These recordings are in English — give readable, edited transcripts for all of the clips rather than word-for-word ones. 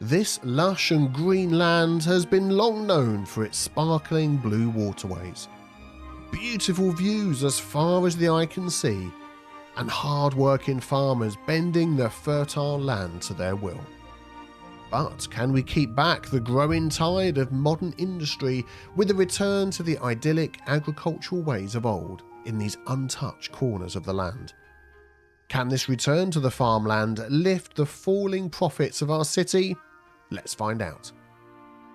This lush and green land has been long known for its sparkling blue waterways, beautiful views as far as the eye can see, and hard-working farmers bending the fertile land to their will. But can we keep back the growing tide of modern industry with a return to the idyllic agricultural ways of old in these untouched corners of the land? Can this return to the farmland lift the falling profits of our city? Let's find out.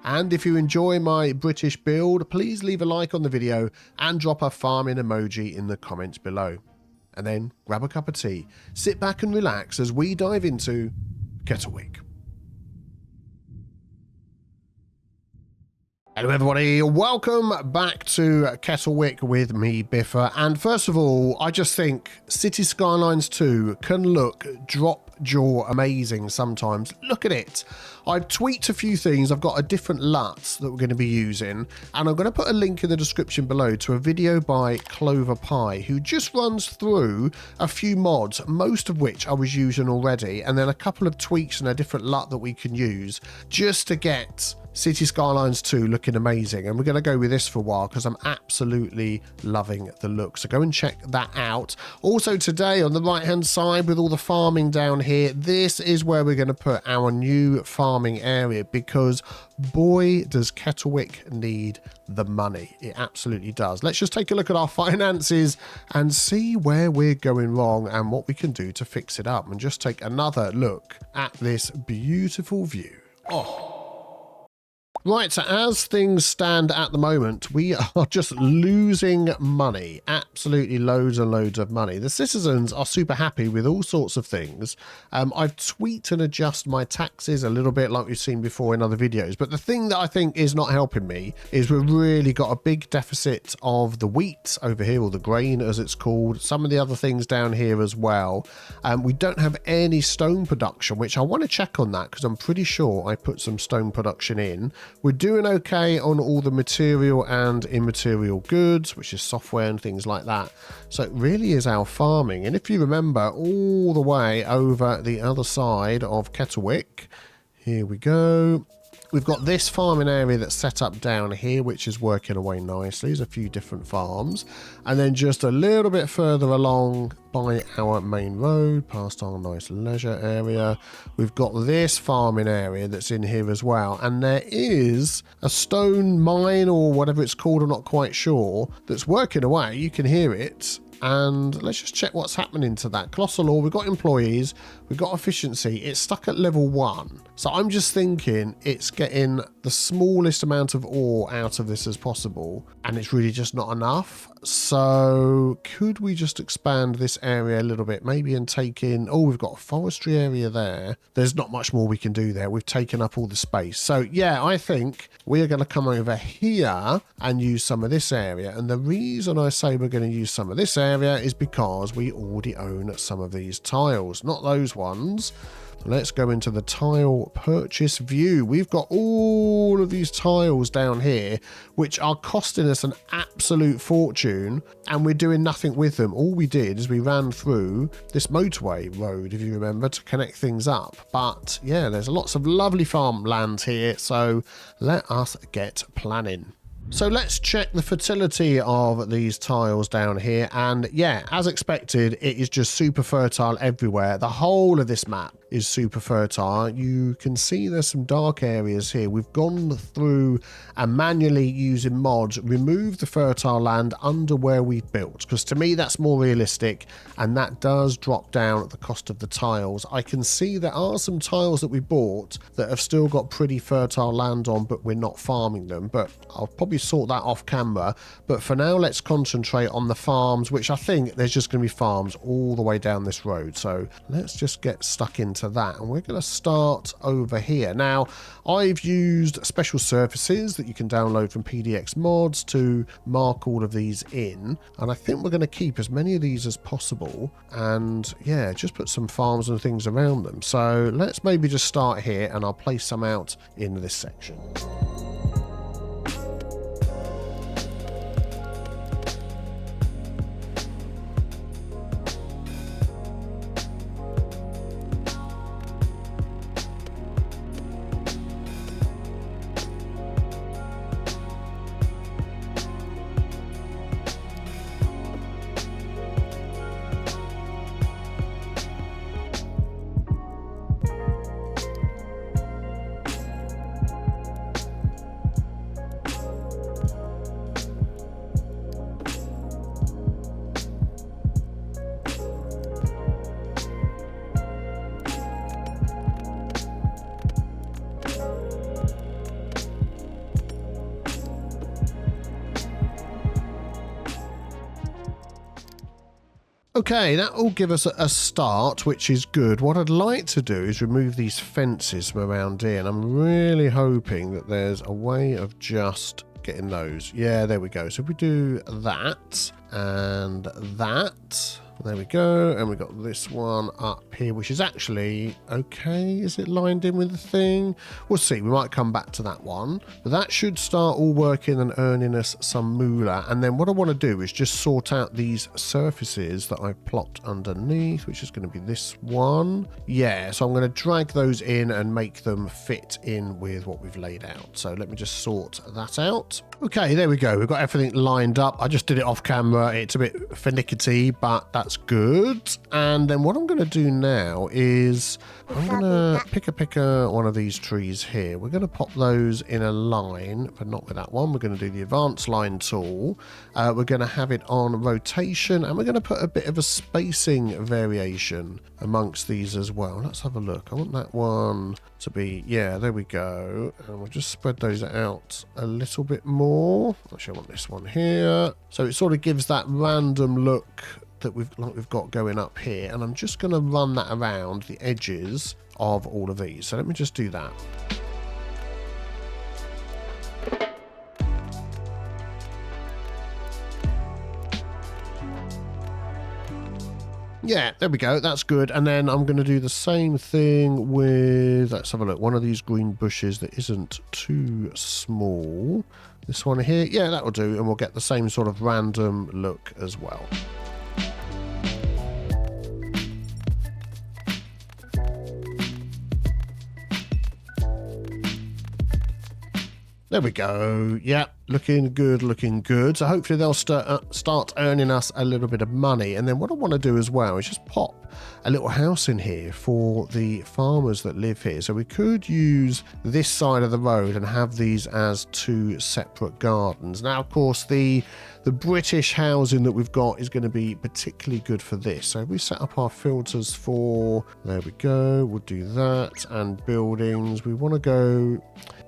And if you enjoy my British build, please leave a like on the video and drop a farming emoji in the comments below. And then grab a cup of tea, sit back and relax as we dive into Kettlewick. Hello everybody, welcome back to Kettlewick with me, Biffa. And first of all, I just think City Skylines 2 can look drop-jaw amazing sometimes. Look at it. I've tweaked a few things. I've got a different LUT that we're going to be using, and I'm going to put a link in the description below to a video by Clover Pie, who just runs through a few mods, most of which I was using already, and then a couple of tweaks and a different LUT that we can use just to get City Skylines 2 looking amazing. And we're going to go with this for a while because I'm absolutely loving the look. So go and check that out. Also today on the right hand side with all the farming down here, this is where we're going to put our new farming area because boy does Kettlewick need the money. It absolutely does. Let's just take a look at our finances and see where we're going wrong and what we can do to fix it up, and just take another look at this beautiful view. Oh. Right, so as things stand at the moment, we are just losing money, absolutely loads and loads of money. The citizens are super happy with all sorts of things. I've tweaked and adjusted my taxes a little bit like we've seen before in other videos, but the thing that I think is not helping me is we've really got a big deficit of the wheat over here, or the grain as it's called, some of the other things down here as well. We don't have any stone production, which I want to check on that because I'm pretty sure I put some stone production in. We're doing okay on all the material and immaterial goods, which is software and things like that. So it really is our farming. And if you remember, all the way over the other side of Kettlewick, here we go. We've got this farming area that's set up down here, which is working away nicely. There's a few different farms. And then just a little bit further along by our main road, past our nice leisure area, we've got this farming area that's in here as well. And there is a stone mine or whatever it's called, I'm not quite sure, that's working away. You can hear it. And let's just check what's happening to that. Colossal ore, we've got employees, we've got efficiency. It's stuck at level 1. So I'm just thinking it's getting the smallest amount of ore out of this as possible. And it's really just not enough. So could we just expand this area a little bit, maybe, and take in, oh, we've got a forestry area there. There's not much more we can do there. We've taken up all the space. So yeah, I think we are going to come over here and use some of this area. And the reason I say we're going to use some of this area is because we already own some of these tiles, not those ones. Let's go into the tile purchase view. We've got all of these tiles down here, which are costing us an absolute fortune, and we're doing nothing with them. All we did is we ran through this motorway road, if you remember, to connect things up. But yeah, there's lots of lovely farmland here, so let us get planning. So let's check the fertility of these tiles down here, and yeah, as expected, it is just super fertile everywhere. The whole of this map is super fertile. You can see there's some dark areas here. We've gone through and manually, using mods, remove the fertile land under where we've built, because to me that's more realistic, and that does drop down the cost of the tiles. I can see there are some tiles that we bought that have still got pretty fertile land on, but we're not farming them, but I'll probably sort that off camera. But for now, let's concentrate on the farms, which I think there's just going to be farms all the way down this road. So let's just get stuck into that, and we're going to start over here. Now, I've used special surfaces that you can download from PDX Mods to mark all of these in, and I think we're going to keep as many of these as possible, and yeah, just put some farms and things around them. So let's maybe just start here, and I'll place some out in this section. Okay, that will give us a start, which is good. What I'd like to do is remove these fences from around here, and I'm really hoping that there's a way of just getting those. Yeah, there we go. So if we do that and that, there we go, and we've got this one up here, which is actually okay. Is it lined in with the thing? We'll see. We might come back to that one, but that should start all working and earning us some moolah. And then what I want to do is just sort out these surfaces that I've plopped underneath, which is going to be this one. Yeah, so I'm going to drag those in and make them fit in with what we've laid out. So let me just sort that out. Okay, there we go. We've got everything lined up. I just did it off camera. It's a bit finicky, but that's good. And then what I'm going to do now is I'm going to pick one of these trees here. We're going to pop those in a line, but not with that one. We're going to do the advanced line tool. We're going to have it on rotation, and we're going to put a bit of a spacing variation amongst these as well. Let's have a look. I want that one to be, yeah, there we go. And we'll just spread those out a little bit more. Actually, I want this one here. So it sort of gives that random look that we've got going up here. And I'm just going to run that around the edges of all of these. So let me just do that. Yeah, there we go. That's good. And then I'm going to do the same thing with, let's have a look, one of these green bushes that isn't too small. This one here. Yeah, that'll do. And we'll get the same sort of random look as well. There we go. Yeah, looking good, looking good. So hopefully they'll start earning us a little bit of money. And then what I want to do as well is just pop a little house in here for the farmers that live here. So we could use this side of the road and have these as two separate gardens. Now, of course, the British housing that we've got is going to be particularly good for this. So we set up our filters for, there we go, we'll do that. And buildings, we want to go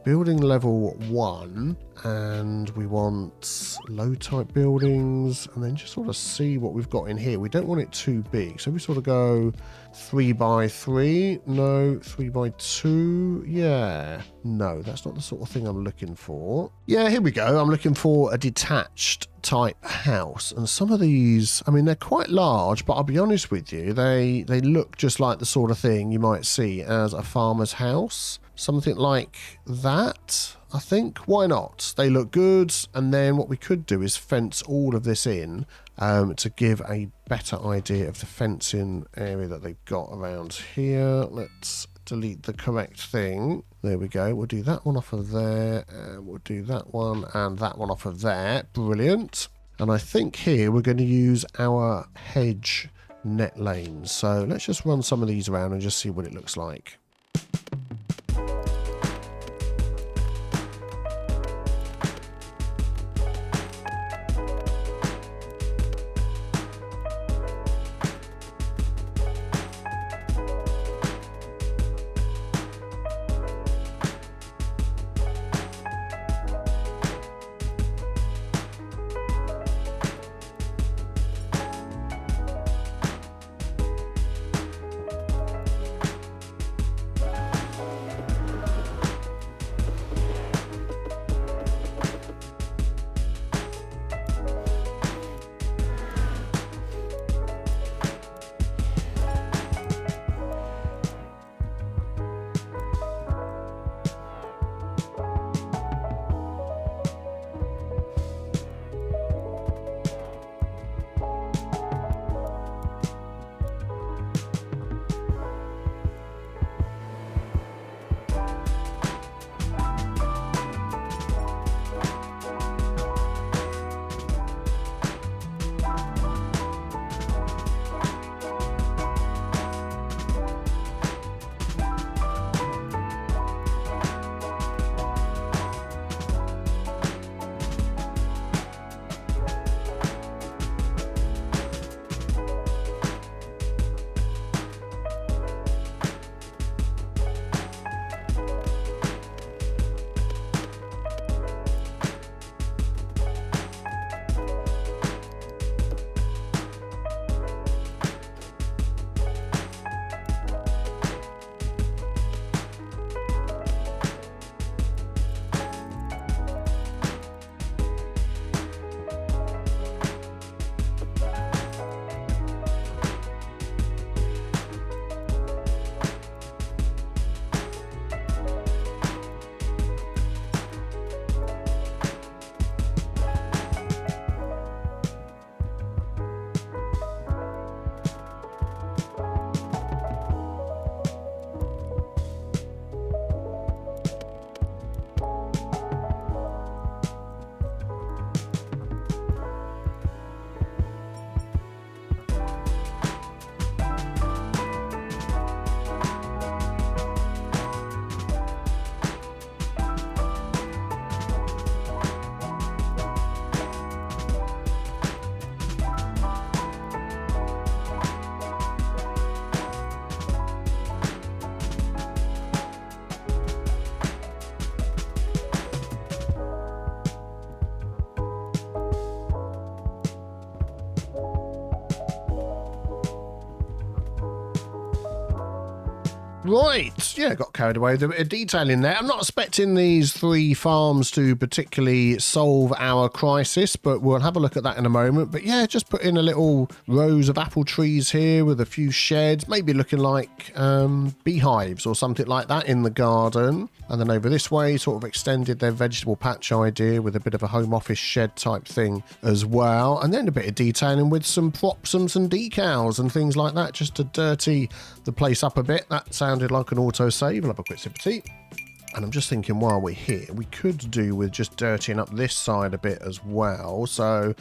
building level 1, and we want low type buildings, and then just sort of see what we've got in here. We don't want it too big, so we sort of go 3x3, no, 3x2, yeah, no, that's not the sort of thing I'm looking for. Yeah, here we go. I'm looking for a detached type house, and some of these, I mean, they're quite large, but I'll be honest with you, they look just like the sort of thing you might see as a farmer's house. Something like that, I think. Why not? They look good. And then what we could do is fence all of this in to give a better idea of the fencing area that they've got around here. Let's delete the correct thing. There we go. We'll do that one off of there. And we'll do that one and that one off of there. Brilliant. And I think here we're going to use our hedge net lanes. So let's just run some of these around and just see what it looks like. Right, yeah, got carried away with a bit of detail in there. I'm not expecting these 3 farms to particularly solve our crisis, but we'll have a look at that in a moment. But yeah, just put in a little rows of apple trees here with a few sheds, maybe looking like beehives or something like that in the garden. And then over this way, sort of extended their vegetable patch idea with a bit of a home office shed type thing as well. And then a bit of detailing with some props and some decals and things like that, just to dirty the place up a bit. That sounded like an autosave. I'll have a quick sip of tea. And I'm just thinking while we're here, we could do with just dirtying up this side a bit as well. So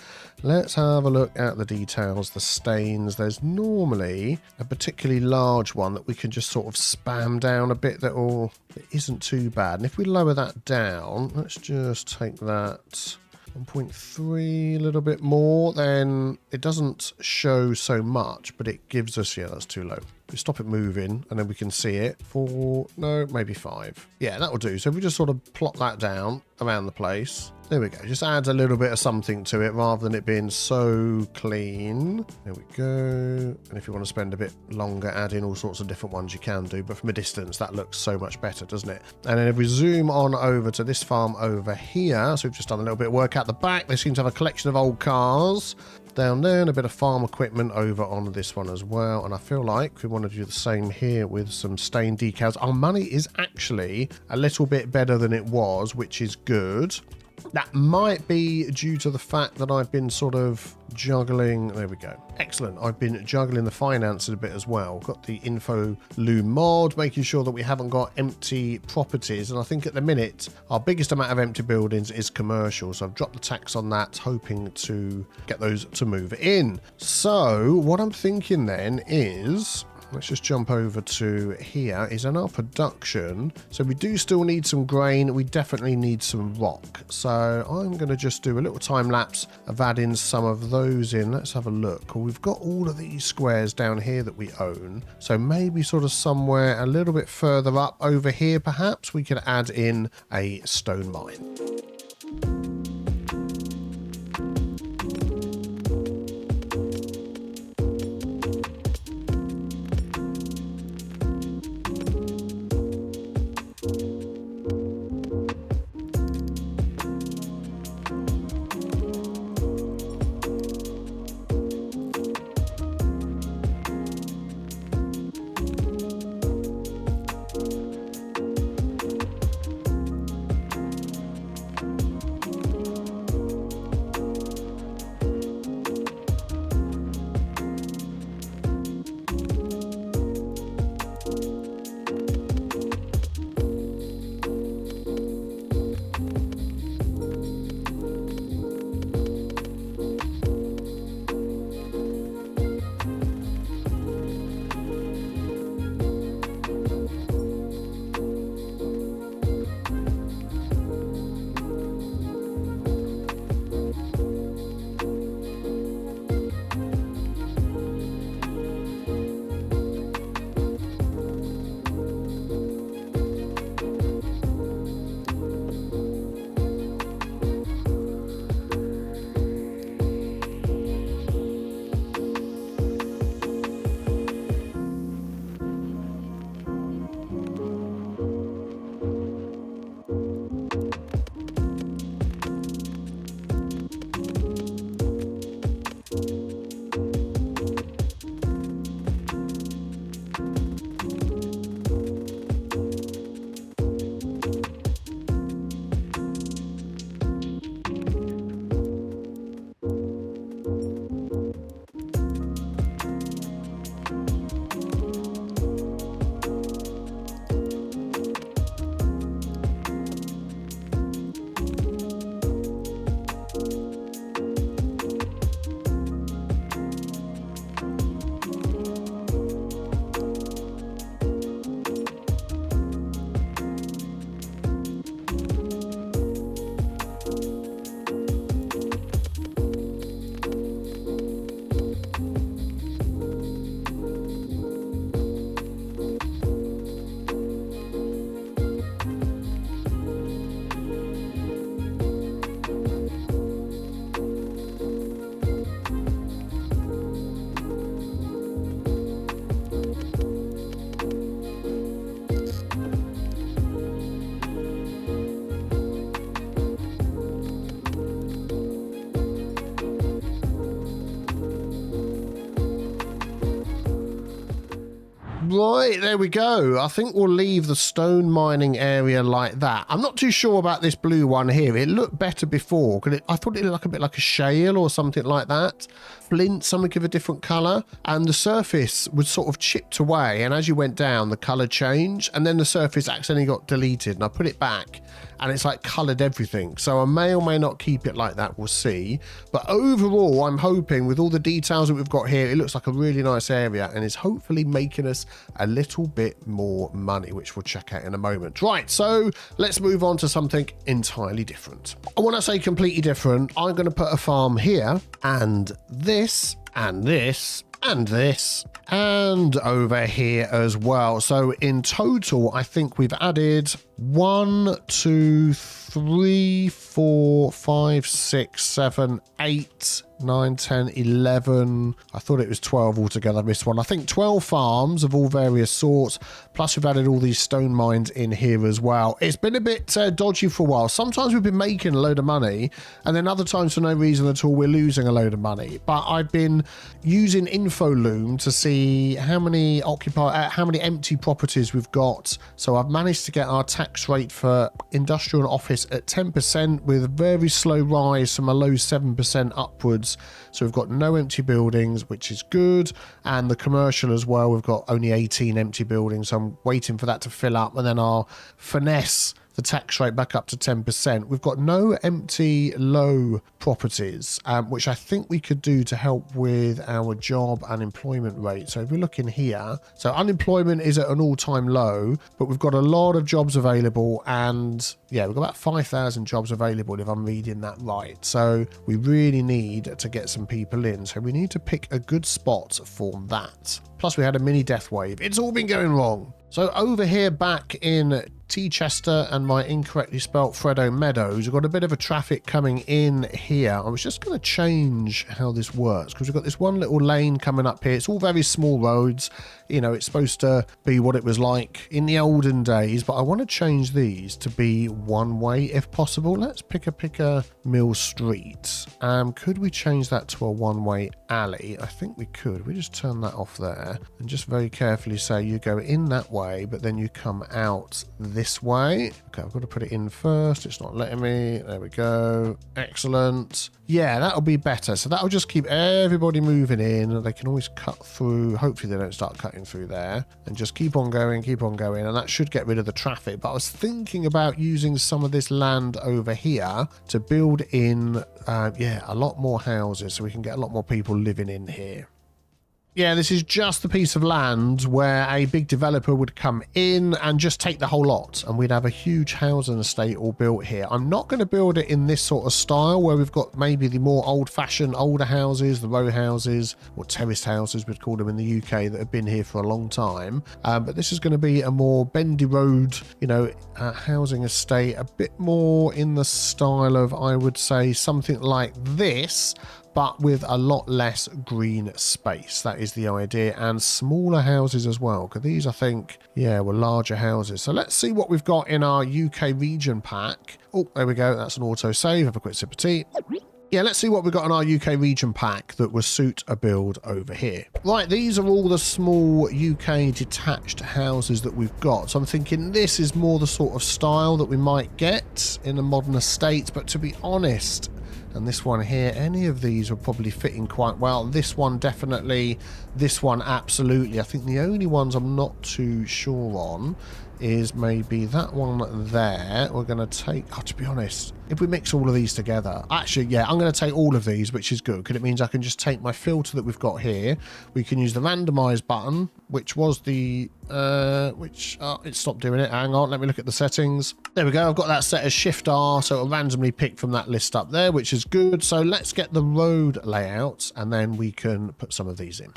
let's have a look at the details, the stains. There's normally a particularly large one that we can just sort of spam down a bit that isn't too bad. And if we lower that down, let's just take that 1.3, a little bit more, then it doesn't show so much, but it gives us, yeah, that's too low. We stop it moving and then we can see it for, no, maybe 5. Yeah, that'll do. So if we just sort of plot that down around the place. There we go. Just adds a little bit of something to it rather than it being so clean. There we go. And if you want to spend a bit longer adding all sorts of different ones, you can do. But from a distance, that looks so much better, doesn't it? And then if we zoom on over to this farm over here, so we've just done a little bit of work out the back. They seem to have a collection of old cars down there and a bit of farm equipment over on this one as well. And I feel like we want to do the same here with some stain decals. Our money is actually a little bit better than it was, which is good. That might be due to the fact that I've been sort of juggling. There we go. Excellent. I've been juggling the finances a bit as well. Got the info loom mod, making sure that we haven't got empty properties. And I think at the minute, our biggest amount of empty buildings is commercial. So I've dropped the tax on that, hoping to get those to move in. So what I'm thinking then is, let's just jump over to here, is in our production. So we do still need some grain. We definitely need some rock. So I'm going to just do a little time lapse of adding some of those in. Let's have a look. We've got all of these squares down here that we own. So maybe sort of somewhere a little bit further up over here, perhaps we could add in a stone mine. Right, there we go. I think we'll leave the stone mining area like that. I'm not too sure about this blue one here. It looked better before. I thought it looked a bit like a shale or something like that. Flint, something of a different colour. And the surface was sort of chipped away. And as you went down, the colour changed. And then the surface accidentally got deleted. And I put it back and it's like coloured everything. So I may or may not keep it like that. We'll see. But overall, I'm hoping with all the details that we've got here, it looks like a really nice area and is hopefully making us a little bit more money, which we'll check out in a moment. Right, so let's move on to something entirely different. And when I say completely different, I'm going to put a farm here and this and this and this and over here as well. So in total, I think we've added 1, 2, 3, 4, 5, 6, 7, 8, 9, 10, 11. I thought it was 12 altogether, this one. I think 12 farms of all various sorts, plus we've added all these stone mines in here as well. It's been a bit dodgy for a while. Sometimes we've been making a load of money, and then other times for no reason at all, we're losing a load of money. But I've been using InfoLoom to see how many empty properties we've got. So I've managed to get our tax rate for industrial and office at 10% with a very slow rise from a low 7% upwards. So we've got no empty buildings, which is good. And the commercial as well, we've got only 18 empty buildings. So I'm waiting for that to fill up, and then I'll finesse the tax rate back up to 10%. We've got no empty low properties, which I think we could do to help with our job and employment rate. So if we look in here, so unemployment is at an all-time low, but we've got a lot of jobs available, and yeah, we've got about 5,000 jobs available if I'm reading that right. So we really need to get some people in. So we need to pick a good spot for that. Plus we had a mini death wave. It's all been going wrong. So over here back in Chichester and my incorrectly spelt Freddo Meadows, we've got a bit of a traffic coming in here. I was just going to change how this works because we've got this one little lane coming up here. It's all very small roads. You know, it's supposed to be what it was like in the olden days, but I want to change these to be one way if possible. Let's pick a Mill Street. Could we change that to a one-way alley? I think we could. We just turn that off there and just very carefully say you go in that way, but then you come out this way. Okay, I've got to put it in first. It's not letting me. There we go. Excellent. Yeah, that'll be better. So that'll just keep everybody moving in. They can always cut through. Hopefully they don't start cutting through there, and just keep on going. And that should get rid of the traffic. But I was thinking about using some of this land over here to build in, a lot more houses so we can get a lot more people living in here. Yeah, this is just the piece of land where a big developer would come in and just take the whole lot, and we'd have a huge housing estate all built here. I'm not going to build it in this sort of style where we've got maybe the more old-fashioned older houses, the row houses, or terraced houses we'd call them in the UK, that have been here for a long time. But this is going to be a more bendy road, housing estate, a bit more in the style of, I would say, something like this, but with a lot less green space. That is the idea, and smaller houses as well, because these, I think, were larger houses. So let's see what we've got in our UK region pack. Oh, there we go. That's an auto save. Have a quick sip of tea. Yeah, let's see what we've got in our UK region pack that will suit a build over here. Right, these are all the small UK detached houses that we've got. So I'm thinking this is more the sort of style that we might get in a modern estate, but to be honest, and this one here, any of these will probably fit in quite well. This one definitely, this one absolutely. I think the only ones I'm not too sure on is maybe that one there. We're going to take, to be honest, if we mix all of these together, actually, yeah, I'm going to take all of these, which is good, because it means I can just take my filter that we've got here. We can use the randomize button, which was the, it stopped doing it. Hang on, let me look at the settings. There we go. I've got that set as Shift R, so it'll randomly pick from that list up there, which is good. So let's get the road layout, and then we can put some of these in.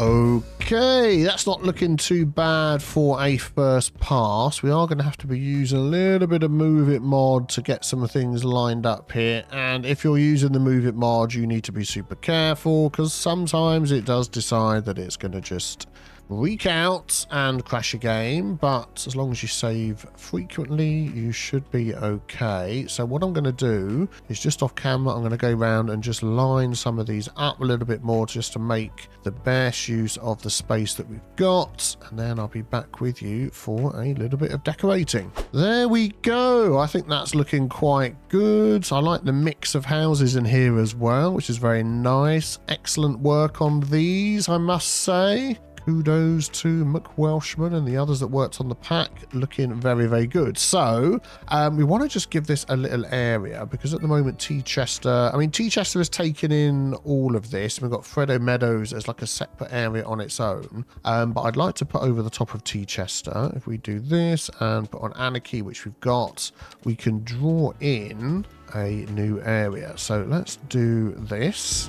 Okay, that's not looking too bad for a first pass. We are going to have to be using a little bit of Move It mod to get some things lined up here. And if you're using the Move It mod, you need to be super careful because sometimes it does decide that it's going to just freak out and crash your game, but as long as you save frequently, you should be okay. So what I'm going to do is just off camera, I'm going to go around and just line some of these up a little bit more just to make the best use of the space that we've got, and then I'll be back with you for a little bit of decorating. There we go. I think that's looking quite good. I like the mix of houses in here as well, which is very nice. Excellent work on these, I must say. Kudos to McWelshman and the others that worked on the pack, looking very, very good. So we want to just give this a little area because at the moment Teachester has taken in all of this. We've got Freddo Meadows as like a separate area on its own. But I'd like to put over the top of Teachester. If we do this and put on Anarchy, which we've got, we can draw in a new area. So let's do this.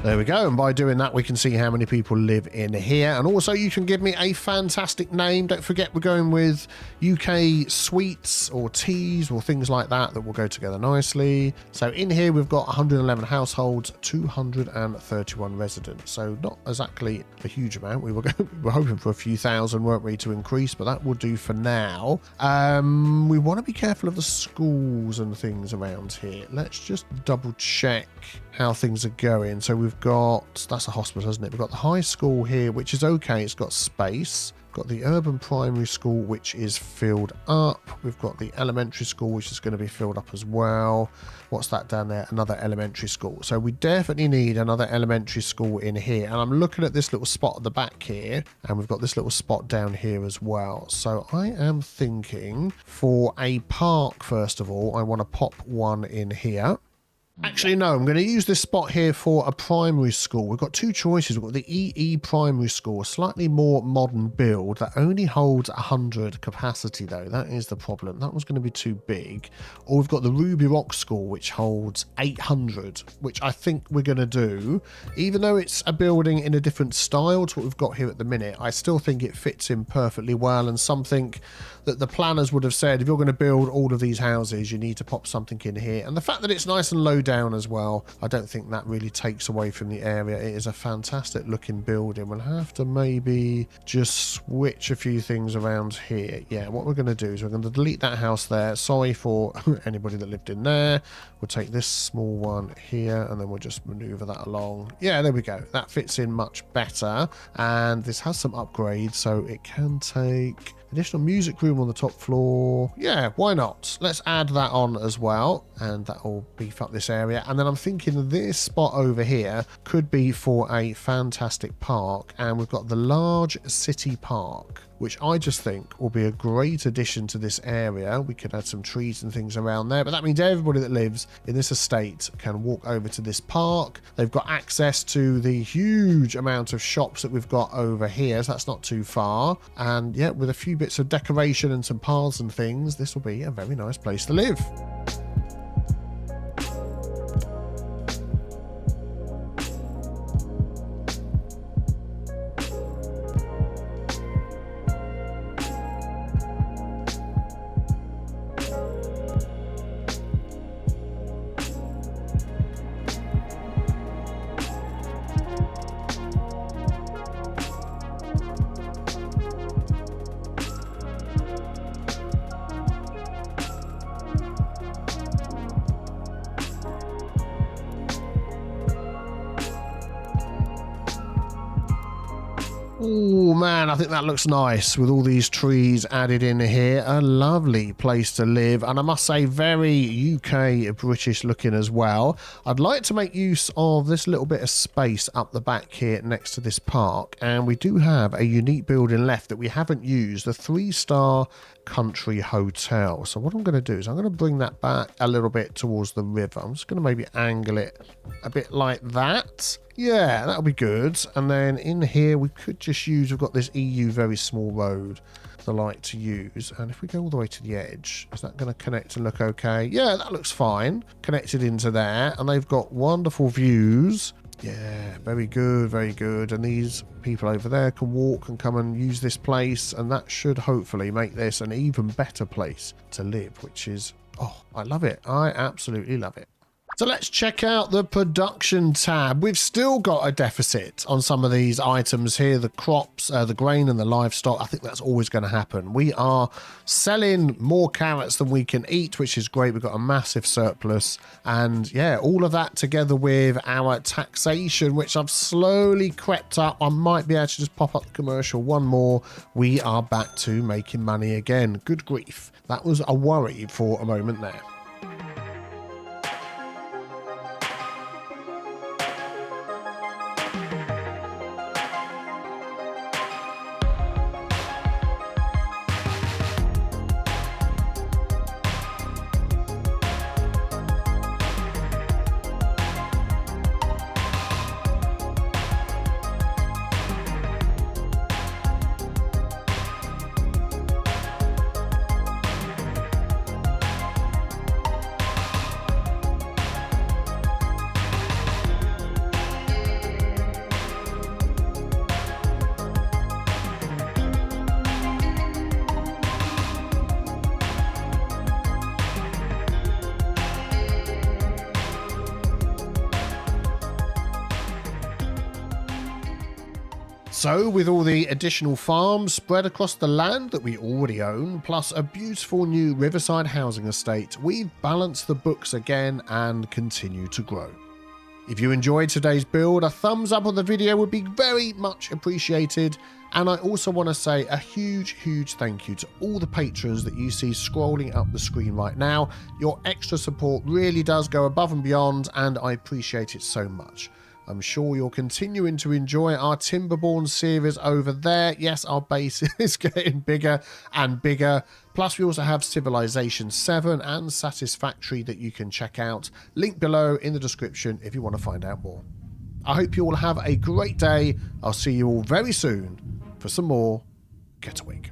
There we go, and by doing that we can see how many people live in here, and also you can give me a fantastic name. Don't forget we're going with UK sweets or teas or things like that will go together nicely. So in here we've got 111 households, 231 residents, so not exactly a huge amount. We were hoping for a few thousand, weren't we, to increase, but that will do for now. We want to be careful of the schools and things around here. Let's just double check how things are going. So we've got, that's a hospital, isn't it? We've got the high school here, which is okay. It's got space. We've got the urban primary school, which is filled up. We've got the elementary school, which is going to be filled up as well. What's that down there? Another elementary school. So we definitely need another elementary school in here. And I'm looking at this little spot at the back here, and we've got this little spot down here as well. So I am thinking for a park, first of all, I want to pop one in here. Actually, no, I'm going to use this spot here for a primary school. We've got two choices. We've got the EE Primary School, a slightly more modern build that only holds 100 capacity, though. That is the problem. That was going to be too big. Or we've got the Ruby Rock School, which holds 800, which I think we're going to do. Even though it's a building in a different style to what we've got here at the minute, I still think it fits in perfectly well, and something that the planners would have said, if you're going to build all of these houses, you need to pop something in here. And the fact that it's nice and low down as well, I don't think that really takes away from the area. It is a fantastic looking building. We'll have to maybe just switch a few things around here. Yeah, what we're going to do is we're going to delete that house there. Sorry for anybody that lived in there. We'll take this small one here and then we'll just maneuver that along. Yeah, there we go. That fits in much better. And this has some upgrades, so it can take additional music room on the top floor. Yeah, why not? Let's add that on as well, and that will beef up this area. And then I'm thinking this spot over here could be for a fantastic park, and we've got the large city park, which I just think will be a great addition to this area. We could add some trees and things around there, but that means everybody that lives in this estate can walk over to this park. They've got access to the huge amount of shops that we've got over here, so that's not too far. And yeah, with a few bits of decoration and some paths and things, this will be a very nice place to live. Oh man, I think that looks nice with all these trees added in here. A lovely place to live, and I must say very UK British looking as well. I'd like to make use of this little bit of space up the back here next to this park, and we do have a unique building left that we haven't used, the 3-star country hotel. So what I'm going to do is I'm going to bring that back a little bit towards the river. I'm just going to maybe angle it a bit like that. Yeah, that'll be good. And then in here, we could just use, we've got this EU very small road I like to use. And if we go all the way to the edge, is that going to connect and look okay? Yeah, that looks fine. Connected into there. And they've got wonderful views. Yeah, very good, very good. And these people over there can walk and come and use this place. And that should hopefully make this an even better place to live, which is, oh, I love it. I absolutely love it. So let's check out the production tab. We've still got a deficit on some of these items here, the crops, the grain and the livestock. I think that's always going to happen. We are selling more carrots than we can eat, which is great. We've got a massive surplus. And yeah, all of that together with our taxation, which I've slowly crept up. I might be able to just pop up the commercial one more. We are back to making money again. Good grief. That was a worry for a moment there. So with all the additional farms spread across the land that we already own, plus a beautiful new riverside housing estate, we've balanced the books again and continue to grow. If you enjoyed today's build, a thumbs up on the video would be very much appreciated. And I also want to say a huge thank you to all the patrons that you see scrolling up the screen right now. Your extra support really does go above and beyond, and I appreciate it so much. I'm sure you're continuing to enjoy our Timberborn series over there. Yes, our base is getting bigger and bigger. Plus, we also have Civilization 7 and Satisfactory that you can check out. Link below in the description if you want to find out more. I hope you all have a great day. I'll see you all very soon for some more Kettlewick.